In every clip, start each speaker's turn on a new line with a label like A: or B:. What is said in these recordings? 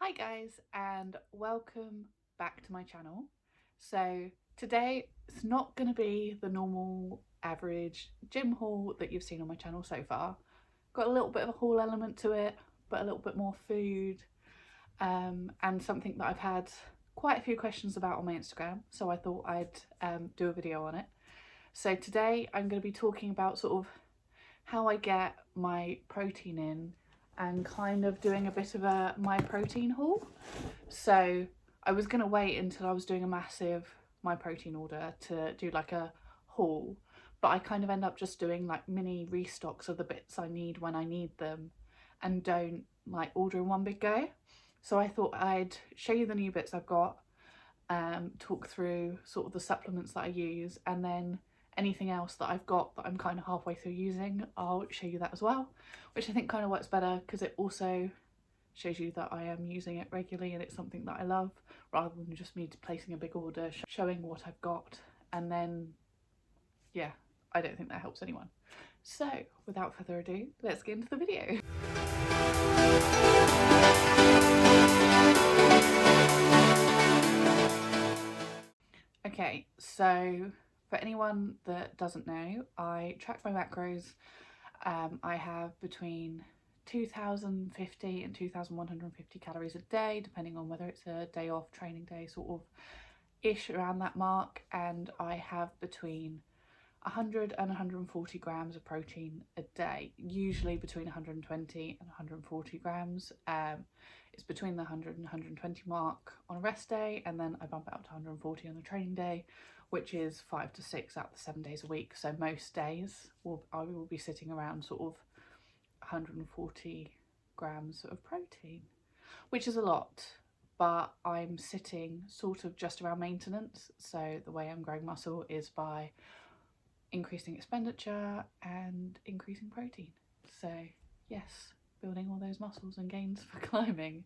A: Hi guys, and welcome back to my channel. So today it's not going to be the normal average gym haul that you've seen on my channel so far. Got a little bit of a haul element to it, but a little bit more food, and something that I've had quite a few questions about on my Instagram, so I thought I'd do a video on it. So today I'm going to be talking about sort of how I get my protein in and kind of doing a bit of a my protein haul. So I was going to wait until I was doing a massive my protein order to do like a haul, but I kind of end up just doing like mini restocks of the bits I need when I need them and don't like order in one big go. So I thought I'd show you the new bits I've got, talk through sort of the supplements that I use, and then anything else that I've got that I'm kind of halfway through using, I'll show you that as well, which I think kind of works better because it also shows you that I am using it regularly and it's something that I love, rather than just me placing a big order, showing what I've got, and then yeah, I don't think that helps anyone. So without further ado, let's get into the video. Okay, so for anyone that doesn't know, I track my macros. I have between 2050 and 2150 calories a day, depending on whether it's a day off, training day, sort of ish around that mark, and I have between 100 and 140 grams of protein a day, usually between 120 and 140 grams. It's between the 100 and 120 mark on a rest day, and then I bump it up to 140 on a training day, which is 5 to 6 out of the 7 days a week. So most days I will be sitting around sort of 140 grams of protein, which is a lot, but I'm sitting sort of just around maintenance. So the way I'm growing muscle is by increasing expenditure and increasing protein. So yes, building all those muscles and gains for climbing.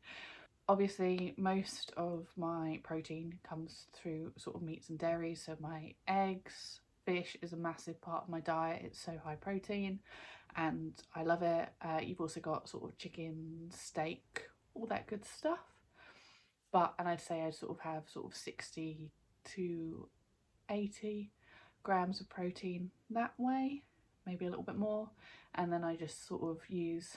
A: Obviously most of my protein comes through sort of meats and dairy, so my eggs, fish is a massive part of my diet. It's so high protein and I love it. You've also got sort of chicken, steak, all that good stuff. And I'd say I sort of have sort of 60 to 80 grams of protein that way, maybe a little bit more, and then I just sort of use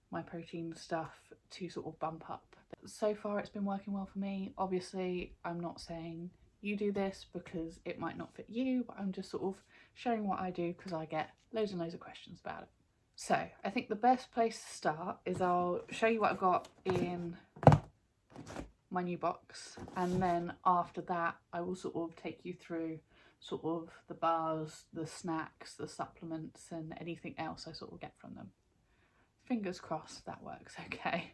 A: my protein stuff to sort of bump up. So far it's been working well for me. Obviously I'm not saying you do this because it might not fit you, but I'm just sort of showing what I do because I get loads and loads of questions about it. So I think the best place to start is I'll show you what I've got in my new box, and then after that I will sort of take you through sort of the bars, the snacks, the supplements, and anything else I sort of get from them. Fingers crossed that works okay.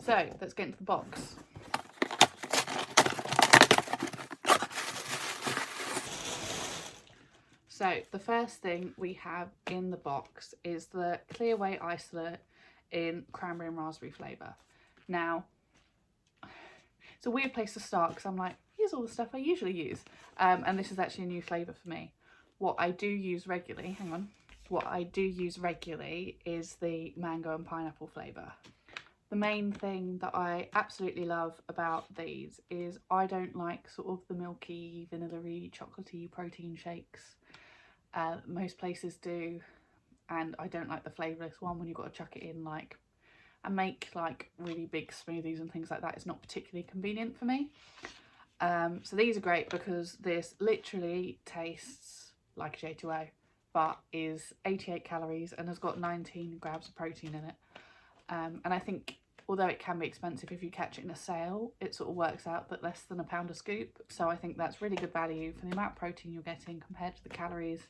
A: So let's get into the box. So the first thing we have in the box is the Clearway isolate in Cranberry and Raspberry flavour. Now, it's a weird place to start because I'm like, here's all the stuff I usually use, and this is actually a new flavour for me. What I do use regularly, is the mango and pineapple flavour. The main thing that I absolutely love about these is I don't like sort of the milky, vanilla-y, chocolatey protein shakes. Most places do, and I don't like the flavourless one when you've got to chuck it in like and make like really big smoothies and things like that. It's not particularly convenient for me. So these are great because this literally tastes like a J2O, but is 88 calories and has got 19 grams of protein in it. And I think although it can be expensive, if you catch it in a sale, it sort of works out that less than £1 a scoop. So I think that's really good value for the amount of protein you're getting compared to the calories,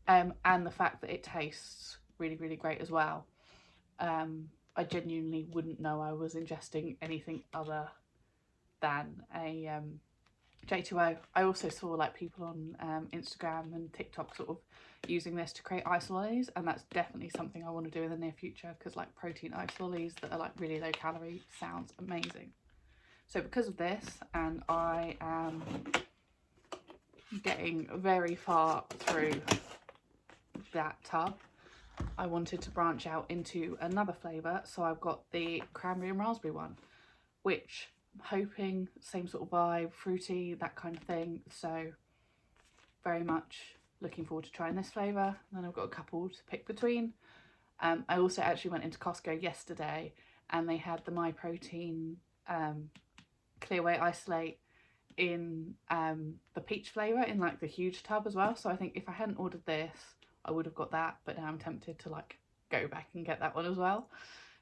A: and the fact that it tastes really, really great as well. I genuinely wouldn't know I was ingesting anything other than a J2O. I also saw like people on Instagram and TikTok sort of using this to create ice lollies, and that's definitely something I want to do in the near future because like protein ice lollies that are like really low calorie sounds amazing. So because of this, and I am getting very far through that tub, I wanted to branch out into another flavour, so I've got the Cranberry and Raspberry one, which I'm hoping, same sort of vibe, fruity, that kind of thing, so very much looking forward to trying this flavour. And then I've got a couple to pick between. I also actually went into Costco yesterday and they had the My Protein Clearway Isolate in the peach flavour in like the huge tub as well. So I think if I hadn't ordered this, I would have got that, but now I'm tempted to like go back and get that one as well.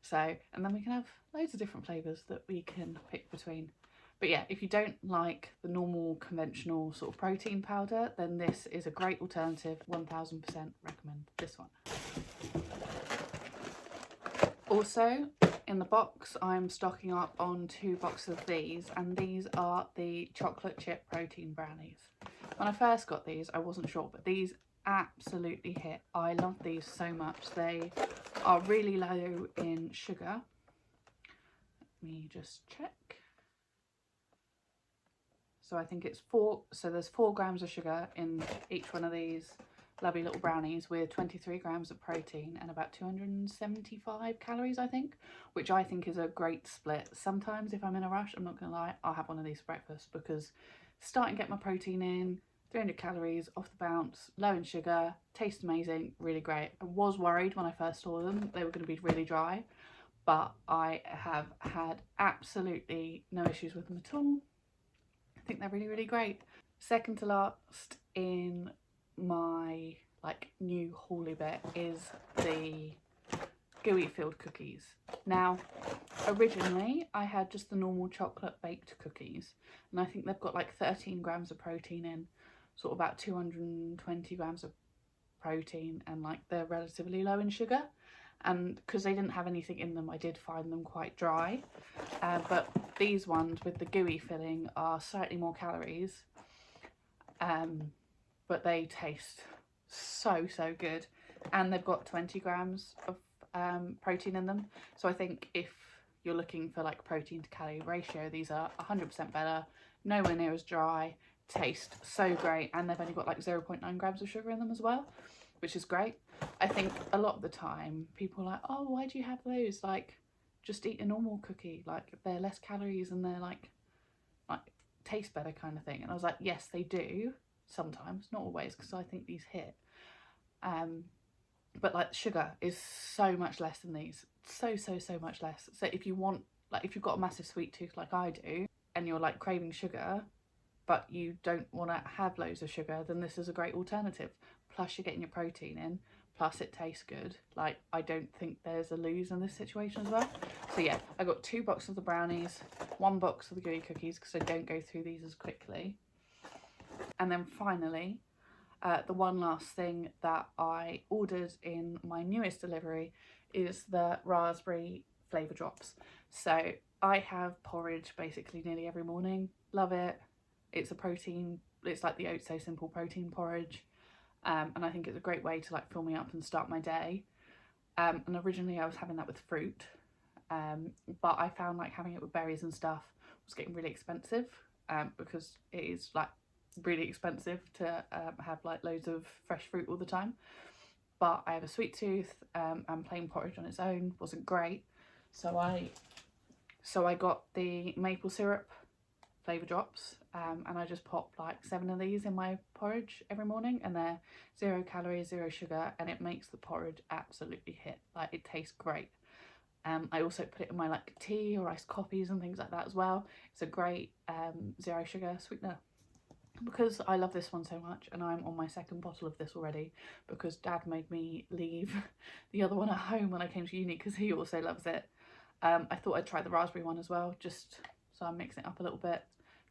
A: So, and then we can have loads of different flavours that we can pick between. But yeah, if you don't like the normal conventional sort of protein powder, then this is a great alternative. 1000% recommend this one. Also, in the box, I'm stocking up on 2 boxes of these, and these are the chocolate chip protein brownies. When I first got these, I wasn't sure, but these absolutely hit. I love these so much. They are really low in sugar. Let me just check. So I think it's 4, so there's 4 grams of sugar in each one of these lovely little brownies with 23 grams of protein and about 275 calories, I think, which I think is a great split. Sometimes if I'm in a rush, I'm not gonna lie, I'll have one of these for breakfast because starting to get my protein in, 300 calories off the bounce, low in sugar, tastes amazing, really great. I was worried when I first saw them they were going to be really dry, but I have had absolutely no issues with them at all. I think they're really, really great. Second to last in my like new hauly bit is the Gooey filled cookies. Now, originally I had just the normal chocolate baked cookies, and I think they've got like 13 grams of protein in, sort of about 220 grams of protein, and like they're relatively low in sugar. And because they didn't have anything in them, I did find them quite dry. But these ones with the gooey filling are slightly more calories, but they taste so good, and they've got 20 grams of protein in them. So I think if you're looking for like protein to calorie ratio, these are 100% better, nowhere near as dry, taste so great, and they've only got like 0.9 grams of sugar in them as well, which is great. I think a lot of the time people are like, oh, why do you have those? Like, just eat a normal cookie, like they're less calories and they're like taste better kind of thing. And I was like, yes, they do sometimes, not always, because I think these hit. But like sugar is so much less than these, so much less. So if you want, like if you've got a massive sweet tooth like I do and you're like craving sugar but you don't want to have loads of sugar, then this is a great alternative. Plus you're getting your protein in, plus it tastes good. Like, I don't think there's a lose in this situation as well. So yeah, I got 2 boxes of the brownies, 1 box of the gooey cookies because I don't go through these as quickly. And then finally, the one last thing that I ordered in my newest delivery is the raspberry flavour drops. So I have porridge basically nearly every morning. Love it. It's a protein, it's like the Oats So Simple protein porridge. And I think it's a great way to like fill me up and start my day. And originally I was having that with fruit, but I found like having it with berries and stuff was getting really expensive, because it is like really expensive to have like loads of fresh fruit all the time. But I have a sweet tooth, and plain porridge on its own wasn't great, so I got the maple syrup flavour drops, and I just pop like 7 of these in my porridge every morning, and they're 0 calories, 0 sugar, and it makes the porridge absolutely hit. Like, it tastes great. I also put it in my like tea or iced coffees and things like that as well. It's a great 0 sugar sweetener. Because I love this one so much, and I'm on my 2nd bottle of this already because Dad made me leave the other one at home when I came to uni because he also loves it. I thought I'd try the raspberry one as well, just so I'm mixing it up a little bit.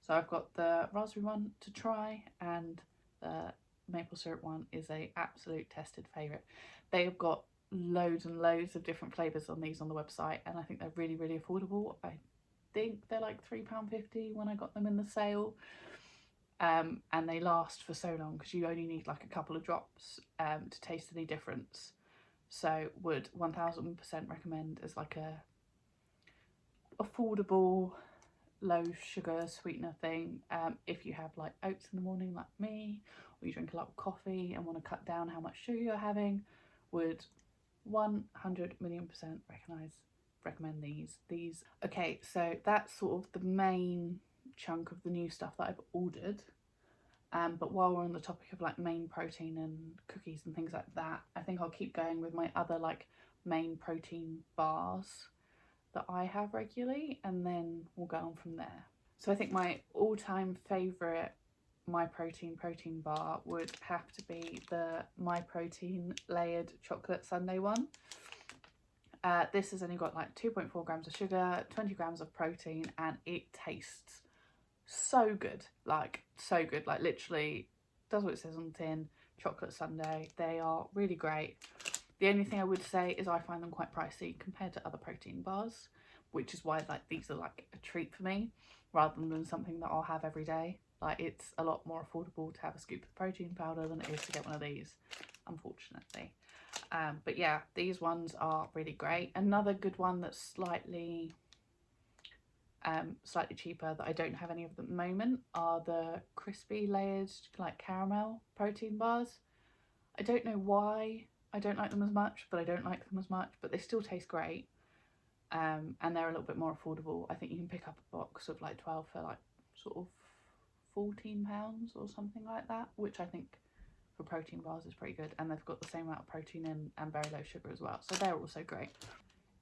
A: So I've got the raspberry one to try, and the maple syrup one is a absolute tested favourite. They have got loads and loads of different flavours on these on the website, and I think they're really affordable. I think they're like £3.50 when I got them in the sale. And they last for so long because you only need like a couple of drops to taste any difference. So would 1000% recommend as like a affordable low sugar sweetener thing, if you have like oats in the morning like me, or you drink a lot of coffee and want to cut down how much sugar you're having. Would 100 million% recommend these. Okay, so that's sort of the main chunk of the new stuff that I've ordered. But while we're on the topic of like main protein and cookies and things like that, I think I'll keep going with my other like main protein bars that I have regularly, and then we'll go on from there. So I think my all-time favourite My Protein bar would have to be the My Protein layered chocolate sundae one. This has only got like 2.4 grams of sugar, 20 grams of protein, and it tastes so good, like literally does what it says on the tin. Chocolate sundae, they are really great. The only thing I would say is I find them quite pricey compared to other protein bars, which is why like these are like a treat for me rather than something that I'll have every day. Like it's a lot more affordable to have a scoop of protein powder than it is to get one of these, unfortunately. But yeah, these ones are really great. Another good one that's slightly cheaper that I don't have any of at the moment are the crispy layered like caramel protein bars. I don't know why I don't like them as much, but they still taste great. And they're a little bit more affordable. I think you can pick up a box of like 12 for like sort of £14 or something like that, which I think for protein bars is pretty good, and they've got the same amount of protein in and very low sugar as well, so they're also great.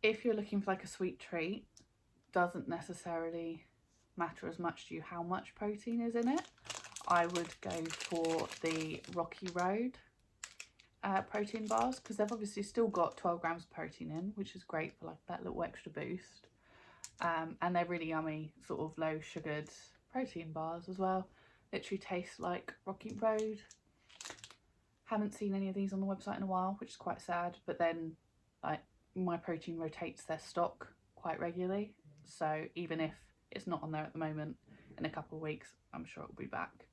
A: If you're looking for like a sweet treat, doesn't necessarily matter as much to you how much protein is in it. I would go for the Rocky Road protein bars, because they've obviously still got 12 grams of protein in, which is great for like that little extra boost. And they're really yummy, sort of low sugared protein bars as well. Literally taste like Rocky Road. Haven't seen any of these on the website in a while, which is quite sad, but then like My Protein rotates their stock quite regularly, so even if it's not on there at the moment, in a couple of weeks I'm sure it'll be back.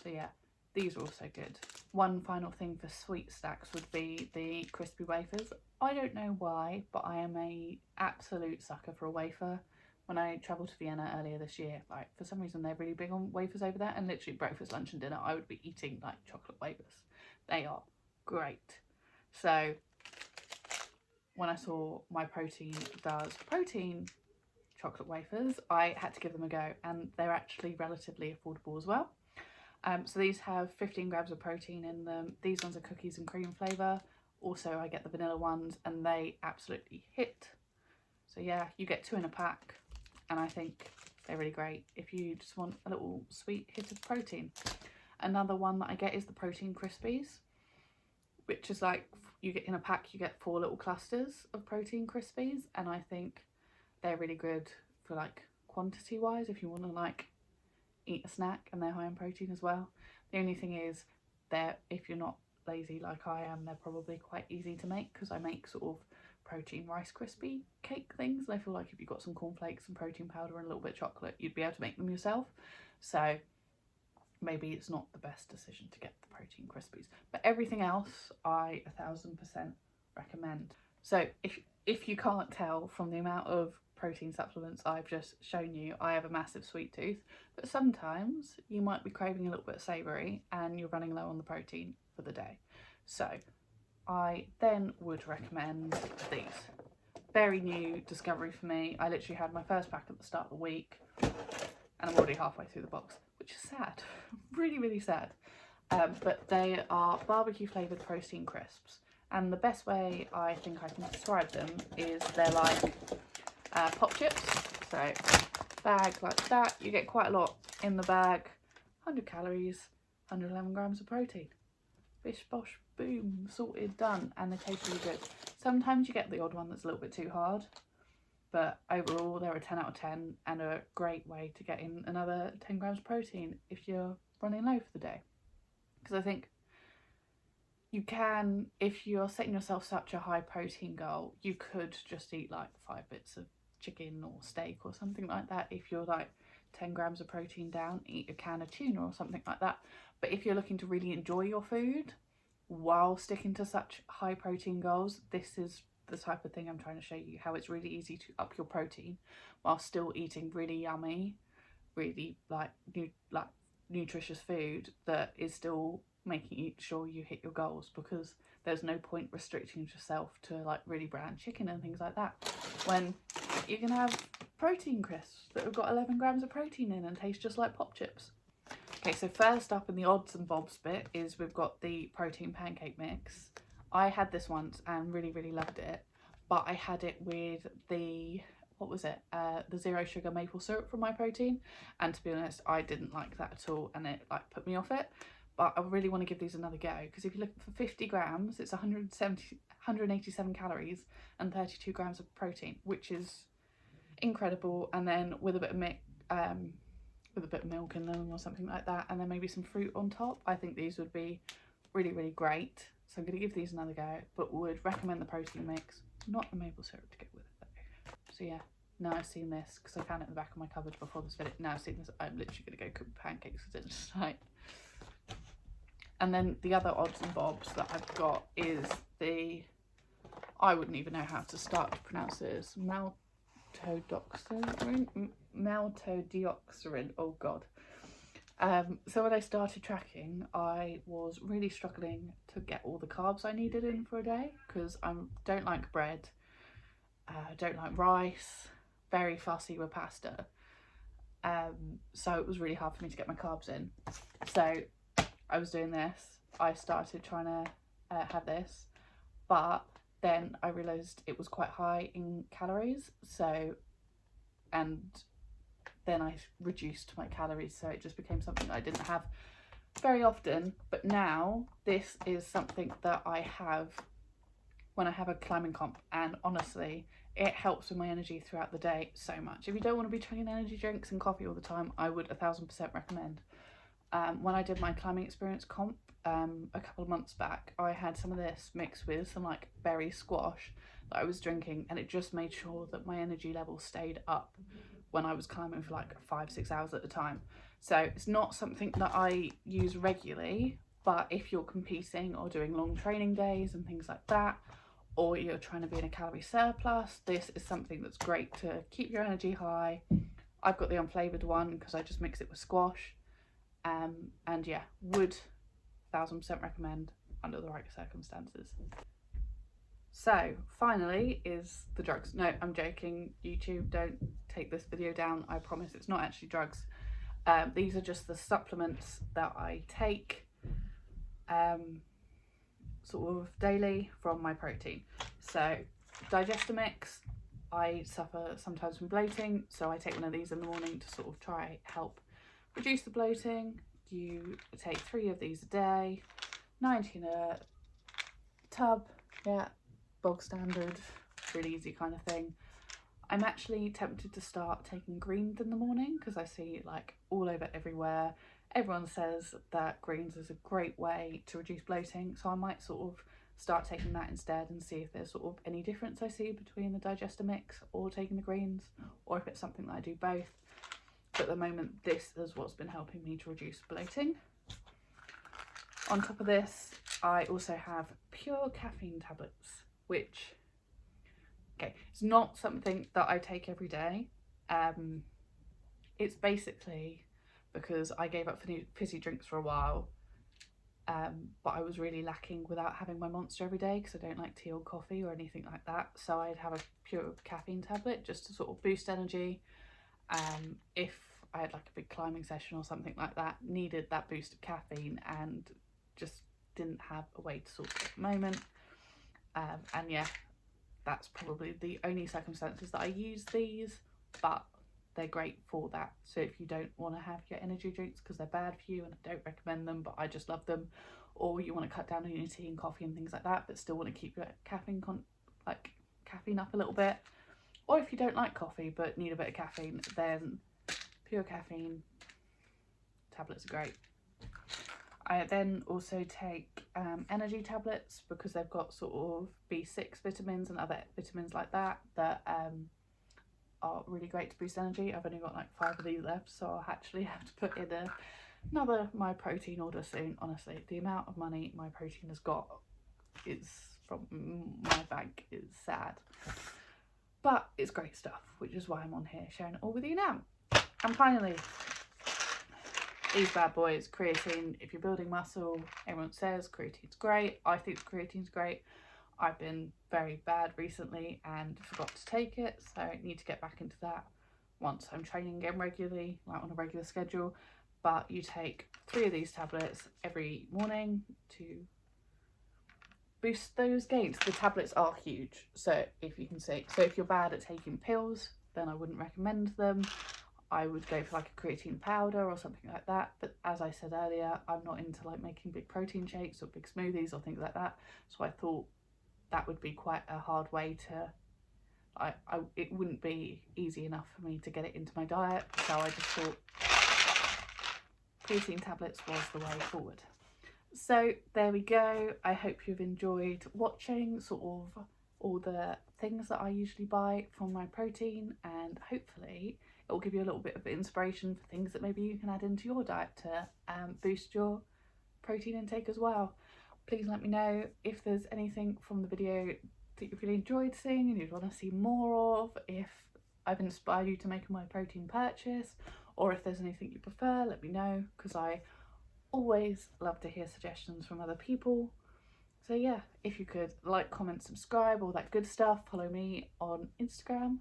A: So yeah, these are also good. One final thing for sweet snacks would be the crispy wafers. I don't know why, but I am a absolute sucker for a wafer. When I travelled to Vienna earlier this year, like for some reason they're really big on wafers over there, and literally breakfast, lunch and dinner I would be eating like chocolate wafers. They are great. So when I saw My Protein does protein chocolate wafers, I had to give them a go, and they're actually relatively affordable as well. So these have 15 grams of protein in them. These ones are cookies and cream flavour. Also I get the vanilla ones, and they absolutely hit. So yeah, you get 2 in a pack, and I think they're really great if you just want a little sweet hit of protein. Another one that I get is the protein crispies, which is like, you get in a pack, you get 4 little clusters of protein crispies, and I think they're really good for like quantity wise if you want to like eat a snack, and they're high in protein as well. The only thing is if you're not lazy like I am, they're probably quite easy to make, because I make sort of protein Rice Krispie cake things, and I feel like if you've got some cornflakes, some protein powder and a little bit of chocolate, you'd be able to make them yourself. So maybe it's not the best decision to get the protein crispies, but everything else I 1000% recommend. So if you can't tell from the amount of protein supplements I've just shown you, I have a massive sweet tooth, but sometimes you might be craving a little bit of savoury and you're running low on the protein for the day. So I then would recommend these. Very new discovery for me. I literally had my first pack at the start of the week, and I'm already halfway through the box, which is sad. Really, really sad. But they are barbecue flavoured protein crisps, and the best way I think I can describe them is they're like pop chips. So bag like that, you get quite a lot in the bag. 100 calories, 111 grams of protein. Bish bosh boom, sorted, done, and they taste really good. Sometimes you get the odd one that's a little bit too hard, but overall they're a 10 out of 10 and a great way to get in another 10 grams of protein if you're running low for the day. Because I think you can, if you're setting yourself such a high protein goal, you could just eat like 5 bits of chicken or steak or something like that. If you're like 10 grams of protein down, eat a can of tuna or something like that. But if you're looking to really enjoy your food while sticking to such high protein goals, this is the type of thing I'm trying to show you, how it's really easy to up your protein while still eating really yummy, really like nutritious food that is still making sure you hit your goals, because there's no point restricting yourself to like really bland chicken and things like that when you can have protein crisps that have got 11 grams of protein in and taste just like pop chips. Okay, so first up in the odds and bobs bit is we've got the protein pancake mix. I had this once and really loved it, but I had it with the, what was it, the zero sugar maple syrup from My Protein, and to be honest, I didn't like that at all and it like put me off it. But I really want to give these another go, because if you look for 50 grams, it's 187 calories and 32 grams of protein, which is incredible. And then with a bit of milk in them or something like that, and then maybe some fruit on top, I think these would be really great. So I'm going to give these another go, but would recommend the protein mix, not the maple syrup to go with it though. So yeah, now I've seen this, because I found it in the back of my cupboard before this video, now I've seen this, I'm literally going to go cook pancakes for dinner tonight. And then the other odds and bobs that I've got is the, I wouldn't even know how to start to pronounce this, maltodioxerin, oh god. So when I started tracking, I was really struggling to get all the carbs I needed in for a day, because I don't like bread, don't like rice, very fussy with pasta, so it was really hard for me to get my carbs in. So I was doing this, I started trying to have this, but then I realised it was quite high in calories, so, and then I reduced my calories, so it just became something I didn't have very often. But now this is something that I have when I have a climbing comp, and honestly it helps with my energy throughout the day so much. If you don't want to be drinking energy drinks and coffee all the time, I would 1000% recommend. When I did my climbing experience comp a couple of months back, I had some of this mixed with some like berry squash that I was drinking, and it just made sure that my energy level stayed up when I was climbing for like 5-6 hours at a time. So it's not something that I use regularly, but if you're competing or doing long training days and things like that, or you're trying to be in a calorie surplus, this is something that's great to keep your energy high. I've got the unflavoured one because I just mix it with squash. And yeah, would 1000% recommend under the right circumstances. So finally is the drugs. No, I'm joking. YouTube, don't take this video down. I promise it's not actually drugs. These are just the supplements that I take sort of daily from My Protein. So Digestamix, I suffer sometimes from bloating, so I take one of these in the morning to sort of try help reduce the bloating. You take 3 of these a day, 90 in a tub, yeah, bog standard, really easy kind of thing. I'm actually tempted to start taking greens in the morning, because I see like all over everywhere, everyone says that greens is a great way to reduce bloating, so I might sort of start taking that instead and see if there's sort of any difference I see between the Digestamix or taking the greens, or if it's something that I do both. But at the moment, this is what's been helping me to reduce bloating. On top of this, I also have pure caffeine tablets, which, okay, it's not something that I take every day. It's basically because I gave up fizzy drinks for a while, but I was really lacking without having my Monster every day, because I don't like tea or coffee or anything like that. So I'd have a pure caffeine tablet just to sort of boost energy. If I had like a big climbing session or something like that, needed that boost of caffeine and just didn't have a way to sort it at the moment. And yeah, that's probably the only circumstances that I use these, but they're great for that. So if you don't want to have your energy drinks because they're bad for you, and I don't recommend them, but I just love them, or you want to cut down on your tea and coffee and things like that, but still want to keep your caffeine up a little bit, or if you don't like coffee but need a bit of caffeine, then pure caffeine tablets are great. I then also take energy tablets, because they've got sort of B6 vitamins and other vitamins like that that are really great to boost energy. I've only got like 5 of these left, so I'll actually have to put in another My Protein order soon. Honestly, the amount of money My Protein has got is from my bank is sad, but it's great stuff, which is why I'm on here sharing it all with you now. And finally, these bad boys, creatine, if you're building muscle, everyone says creatine's great. I think creatine's great. I've been very bad recently and forgot to take it, so I need to get back into that once I'm training again regularly, like on a regular schedule. But you take 3 of these tablets every morning to boost those gains. The tablets are huge, so if you can see, so if you're bad at taking pills, then I wouldn't recommend them. I would go for like a creatine powder or something like that. But as I said earlier, I'm not into like making big protein shakes or big smoothies or things like that. So I thought that would be quite a hard way to, it wouldn't be easy enough for me to get it into my diet. So I just thought creatine tablets was the way forward. So there we go. I hope you've enjoyed watching sort of all the things that I usually buy from my protein, and hopefully it will give you a little bit of inspiration for things that maybe you can add into your diet to boost your protein intake as well. Please let me know if there's anything from the video that you've really enjoyed seeing and you'd want to see more of, if I've inspired you to make my protein purchase, or if there's anything you prefer, let me know, because I always love to hear suggestions from other people. So yeah, if you could like, comment, subscribe, all that good stuff, follow me on Instagram,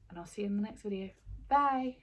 A: and I'll see you in the next video. Bye!